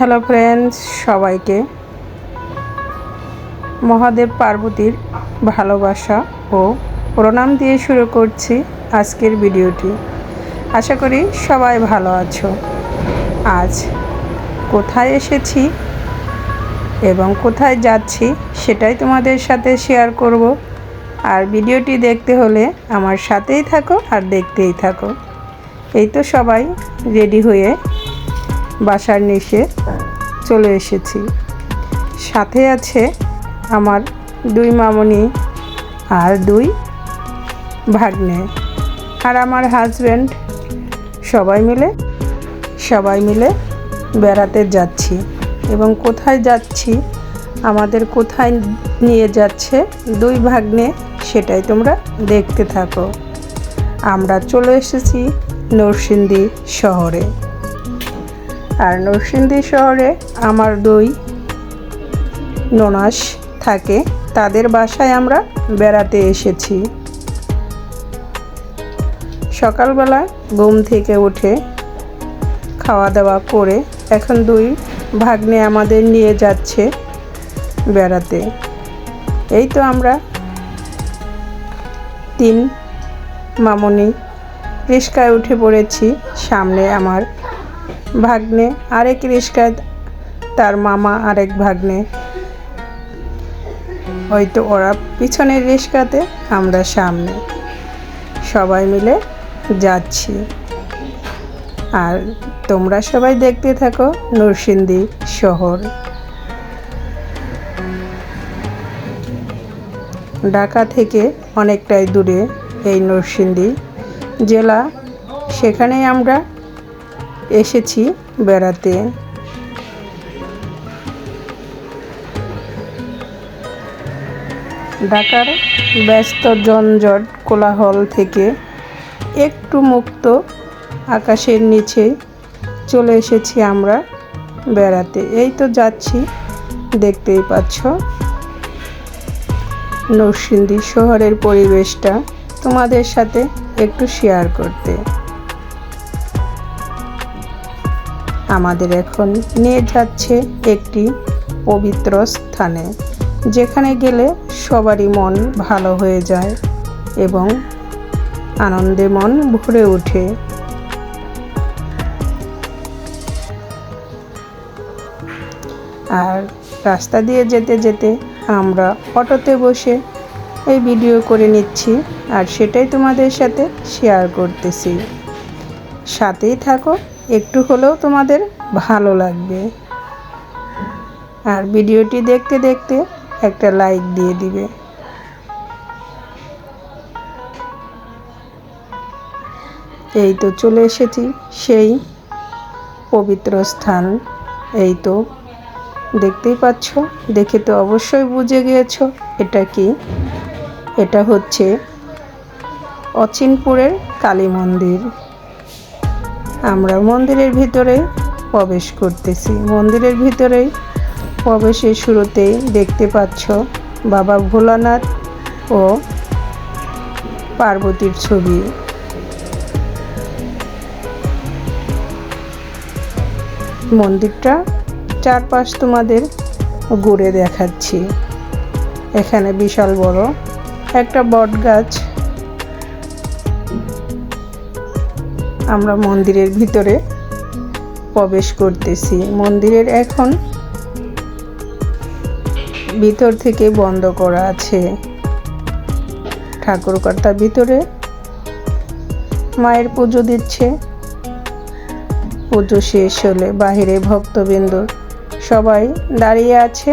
Hello friends, সবাইকে মহাদেব পার্বতীর ভালোবাসা ও প্রণাম দিয়ে শুরু করছি আজকের ভিডিওটি। আশা করি সবাই ভালো আছো। আজ কোথায় এসেছি এবং কোথায় যাচ্ছি সেটাই তোমাদের সাথে শেয়ার করব। আর ভিডিওটি দেখতে হলে আমার সাথেই থাকো আর দেখতেই থাকো। এই তো সবাই রেডি হয়ে বাসার নিচে চলে এসেছি। সাথে আছে আমার দুই মামনি আর দুই ভাগ্নে আর আমার হাজব্যান্ড। সবাই মিলে বেড়াতে যাচ্ছি। এবং কোথায় যাচ্ছি, আমাদের কোথায় নিয়ে যাচ্ছে দুই ভাগ্নে, সেটাই তোমরা দেখতে থাকো। আমরা চলে এসেছি নরসিংদী শহরে। আর নরসিংদী শহরে আমার দুই ননাস থাকে, তাদের বাসায় আমরা বেড়াতে এসেছি। সকালবেলা ঘুম থেকে উঠে খাওয়া দাওয়া করে এখন দুই ভাগ্নে আমাদের নিয়ে যাচ্ছে বেড়াতে। এই তো আমরা তিন মামনি রিস্কায় উঠে পড়েছি। সামনে আমার ভাগ্নে, আরেক রিস্কায় তার মামা আরেক ভাগ্নে। হয়তো ওরা পিছনের রিস্কাতে, আমরা সামনে, সবাই মিলে যাচ্ছি। আর তোমরা সবাই দেখতে থাকো নরসিংদী শহর। ঢাকা থেকে অনেকটাই দূরে এই নরসিংদী জেলা, সেখানেই আমরা এসেছি বেড়াতে। ঢাকার ব্যস্ত জঞ্জট কোলাহল থেকে একটু মুক্ত আকাশের নিচে চলে এসেছি আমরা বেড়াতে। এই তো যাচ্ছি, দেখতেই পাচ্ছ নরসিংদী শহরের পরিবেশটা তোমাদের সাথে একটু শেয়ার করতে। আমাদের এখন নিয়ে যাচ্ছে একটি পবিত্র স্থানে, যেখানে গেলে সবারই মন ভালো হয়ে যায় এবং আনন্দে মন ভরে ওঠে। আর রাস্তা দিয়ে যেতে যেতে আমরা অটোতে বসে এই ভিডিও করে নিচ্ছি, আর সেটাই তোমাদের সাথে শেয়ার করতেছি। সাথেই থাকো, একটু হলেও তোমাদের ভালো লাগবে। আর ভিডিওটি দেখতে দেখতে একটা লাইক দিয়ে দিবে। এই তো চলে এসেছি সেই পবিত্র স্থান। এই তো দেখতেই পাচ্ছ, দেখে তো অবশ্যই বুঝে গিয়েছো এটা কি। এটা হচ্ছে অচিনপুরের কালী মন্দির। আমরা মন্দিরের ভিতরে প্রবেশ করতেছি। মন্দিরের ভিতরেই প্রবেশের শুরুতেই দেখতে পাচ্ছ বাবা ভোলানাথ ও পার্বতীর ছবি। মন্দিরটা চারপাশ তোমাদের ঘুরে দেখাচ্ছি। এখানে বিশাল বড় একটা বট গাছ। আমরা মন্দিরের ভিতরে প্রবেশ করতেছি। মন্দিরের এখন ভিতর থেকে বন্ধ করা আছে। ঠাকুরকর্তা ভিতরে মায়ের পুজো দিচ্ছে। পুজো শেষ হলে বাহিরে ভক্তবৃন্দ সবাই দাঁড়িয়ে আছে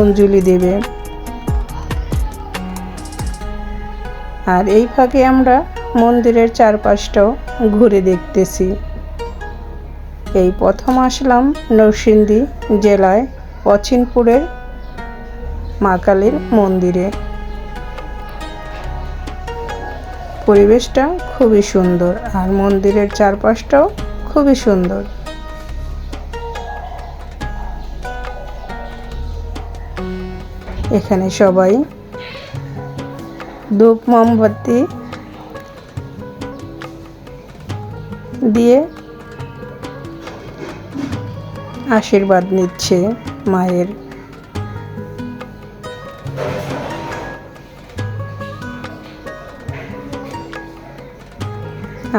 অঞ্জলি দেবে। আর এই ফাঁকে আমরা মন্দিরের চারপাশটাও ঘুরে দেখতেছি। এই প্রথম আসলাম নরসিংদী জেলায় অচিনপুরের মা কালীর মন্দিরে। পরিবেশটা খুবই সুন্দর আর মন্দিরের চারপাশটাও খুবই সুন্দর। এখানে সবাই ধূপ মোমবাতি দিয়ে আশীর্বাদ নিচ্ছে মায়ের।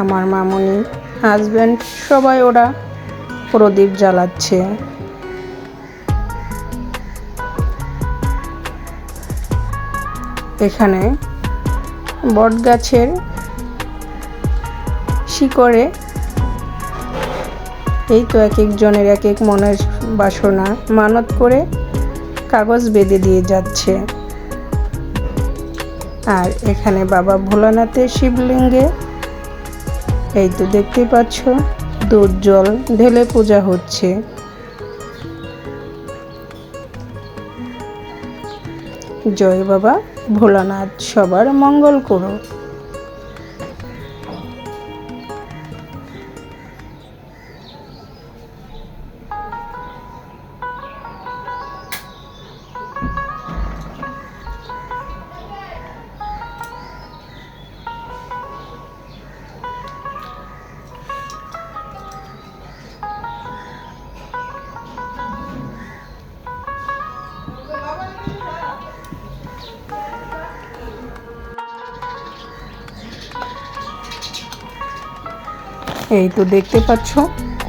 আমার মামুনি, হাজব্যান্ড সবাই ওরা প্রদীপ জ্বালাচ্ছে। এখানে বটগাছের শিকড়ে এই তো এক একজনের এক এক মনের বাসনা মানত করে কাগজ বেঁধে দিয়ে যাচ্ছে। আর এখানে বাবা ভোলানাথের শিবলিঙ্গে এই তো দেখতেই পাচ্ছ দুধ জল ঢেলে পূজা হচ্ছে। জয় বাবা ভোলানাথ, সবার মঙ্গল করো। এই তো দেখতে পাচ্ছ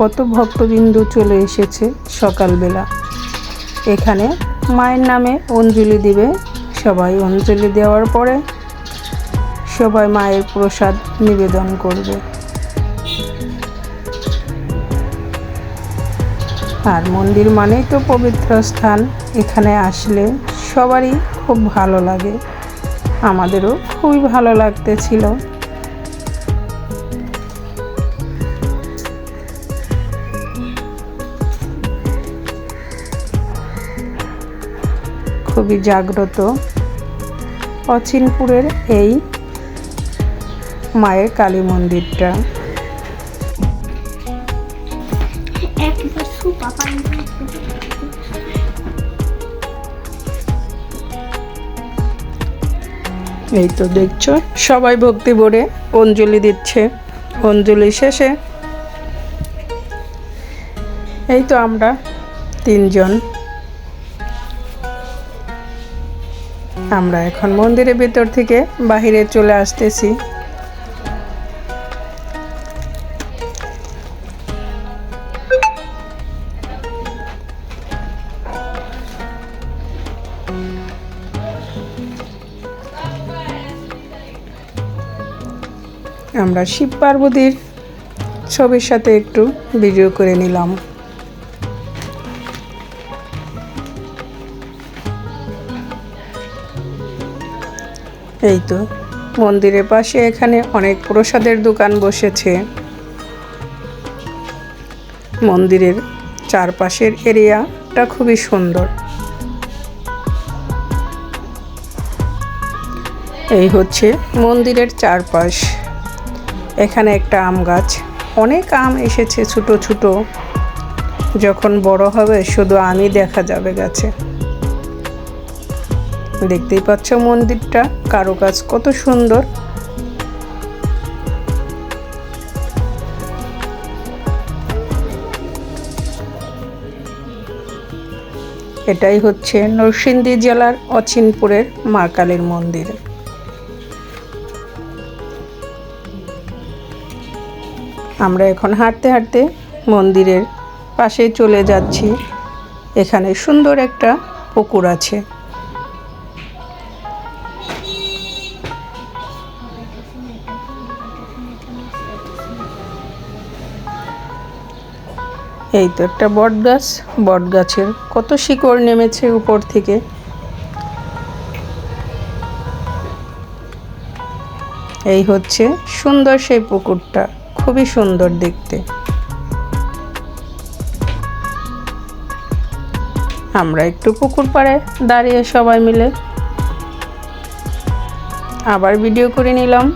কত ভক্তবৃন্দ চলে এসেছে সকালবেলা। এখানে মায়ের নামে অঞ্জলি দিবে সবাই। অঞ্জলি দেওয়ার পরে সবাই মায়ের প্রসাদ নিবেদন করবে। আর মন্দির মানেই তো পবিত্র স্থান, এখানে আসলে সবারই খুব ভালো লাগে। আমাদেরও খুবই ভালো লাগতেছিল। খুবই জাগ্রত অচিনপুরের এই মায়ের কালী মন্দিরটা। এই তো দেখছো সবাই ভক্তি ভরে অঞ্জলি দিচ্ছে। অঞ্জলি শেষে এই তো আমরা তিনজন, আমরা এখন মন্দিরের ভিতর থেকে বাহিরে চলে আসতেছি। আমরা শিব পার্বতীর ছবির সাথে একটু ভিডিও করে নিলাম। এই তো মন্দিরের পাশে এখানে অনেক প্রসাদের দোকান বসেছে। মন্দিরের চারপাশের এরিয়াটা খুবই সুন্দর। এই হচ্ছে মন্দিরের চারপাশ। এখানে একটা আম গাছ, অনেক আম এসেছে ছোট ছোট। যখন বড় হবে শুধু আমই দেখা যাবে গাছে। দেখতেই পাচ্ছ মন্দিরটা কারুকাজ কত সুন্দর। এটাই হচ্ছে নরসিংদী জেলার অচিনপুরের মা কালীর মন্দির। আমরা এখন হাঁটতে হাঁটতে মন্দিরের পাশে চলে যাচ্ছি। এখানে সুন্দর একটা পুকুর আছে। এই তো একটা বটগাছ, বটগাছের কত শিকড় নেমেছে উপর থেকে। এই হচ্ছে সুন্দর সেই পুকুরটা, খুবই সুন্দর দেখতে। আমরা একটু পুকুর পাড়ে দাঁড়িয়ে সবাই মিলে আবার ভিডিও করে নিলাম।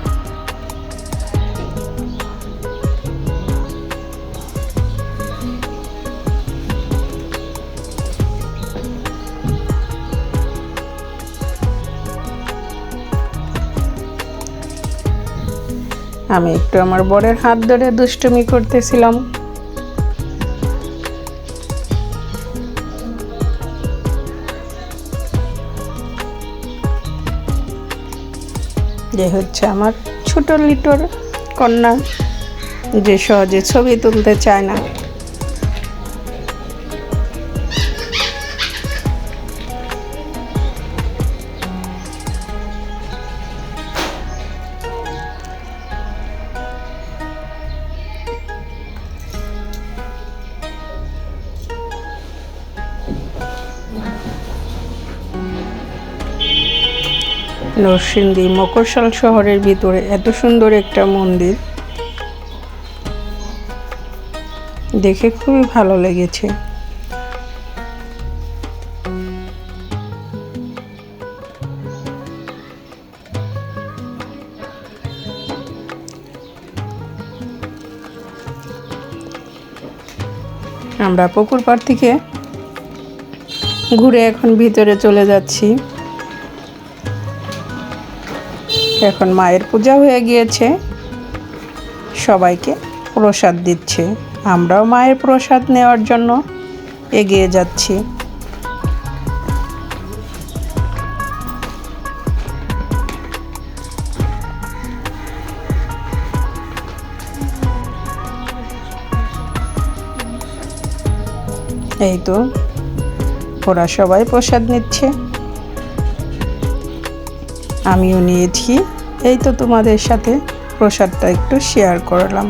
আমি একটু আমার বরের হাত ধরে দুষ্টুমি করতেছিলাম। যে হচ্ছে আমার ছোট লিটর কন্যা, যে সহজে ছবি তুলতে চায় না। নরসিংদী মকরশাল শহরের ভিতরে এত সুন্দর একটা মন্দির দেখে খুবই ভালো লেগেছে। আমরা পুকুর পাড় থেকে ঘুরে এখন ভিতরে চলে যাচ্ছি। এখন মায়ের পূজা হয়ে গিয়েছে, সবাইকে প্রসাদ দিচ্ছে। আমরাও মায়ের প্রসাদ নেওয়ার জন্য এগিয়ে যাচ্ছি। এই তো ওরা সবাই প্রসাদ নিচ্ছে, আমিও নিয়েছি। এই তো তোমাদের সাথে প্রসাদটা একটু শেয়ার করলাম।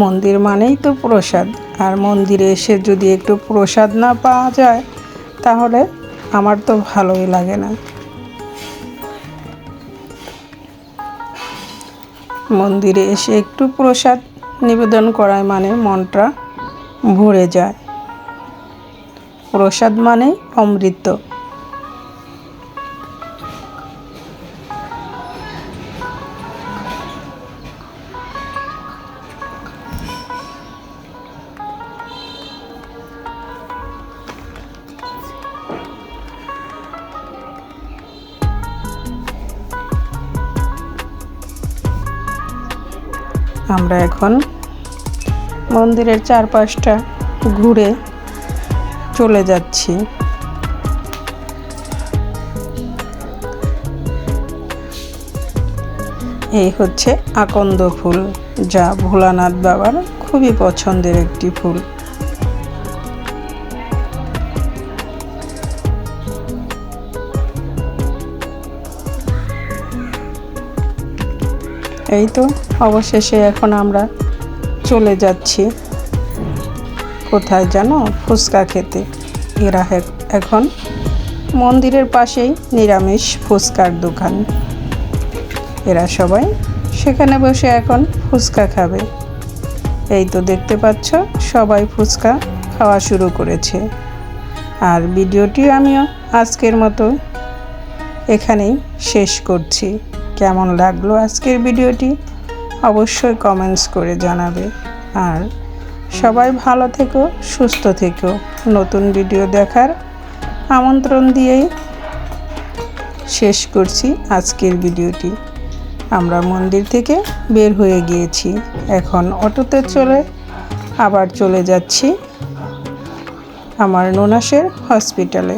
মন্দির মানেই তো প্রসাদ, আর মন্দিরে এসে যদি একটু প্রসাদ না পাওয়া যায় তাহলে আমার তো ভালোই লাগে না। মন্দিরে এসে একটু প্রসাদ নিবেদন করায় মানে মনটা ভরে যায়। প্রসাদ মানে অমৃত। আমরা এখন মন্দিরের চারপাশটা ঘুরে চলে যাচ্ছি। এই হচ্ছে আকন্দ ফুল, যা ভোলানাথ বাবার খুবই পছন্দের একটি ফুল। এই তো অবশেষে এখন আমরা চলে যাচ্ছি কোথায় জানো, ফুচকা খেতে। এরা এখন মন্দিরের পাশেই নিরামিষ ফুচকার দোকান, এরা সবাই সেখানে বসে এখন ফুচকা খাবে। এই তো দেখতে পাচ্ছ সবাই ফুচকা খাওয়া শুরু করেছে। আর ভিডিওটি আমিও আজকের মতো এখানেই শেষ করছি। কেমন লাগলো আজকের ভিডিওটি অবশ্যই কমেন্টস করে জানাবে। আর সবাই ভালো থেকো, সুস্থ থেকো। নতুন ভিডিও দেখার আমন্ত্রণ দিয়েই শেষ করছি আজকের ভিডিওটি। আমরা মন্দির থেকে বের হয়ে গিয়েছি, এখন অটোতে আবার চলে যাচ্ছি আমার ননাসের হসপিটালে।